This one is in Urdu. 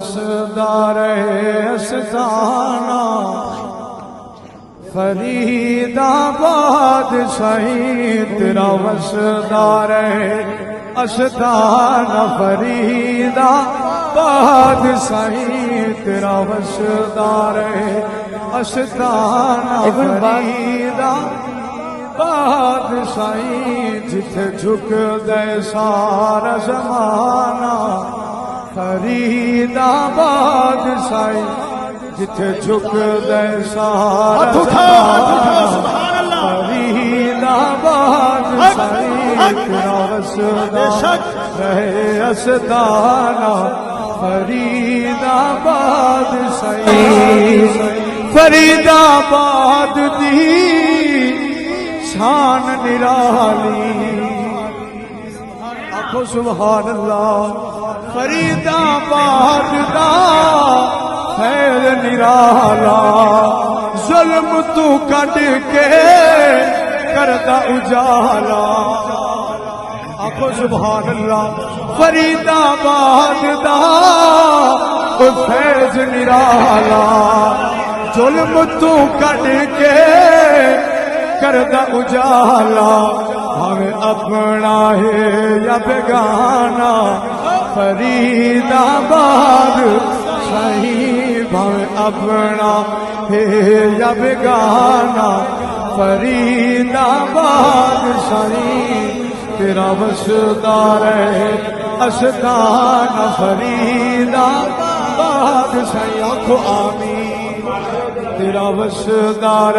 وسدار استانا فرید آباد شہید تیرا وسدار استانا فرید آباد شہید تیرا وسدار استانا فرید آباد شہید جتھے جھک دے سارا زمانہ فرید آباد شہید جتھے جھک دے سارا زمانہ فرید آباد شہید تیرا وسدار رہے استانا فرید آباد شہید فرید آباد دی شان نرالی آنکھو سبحان اللہ فرید آباد دا خیر نرالا ظلم تو کٹ کے کردہ اجالا آنکھو سبحان اللہ فرید آباد دا فیض نرالا ظلم تو کٹ کے کردہ اجالا ہمیں اپنا ہے یا بیگانہ فرید آباد شہید ہمیں اپنا ہے یا بیگانہ فرید آباد شہید تیرا وسدار استانا فرید آباد شہید آنکھو آمین تیرا وسدار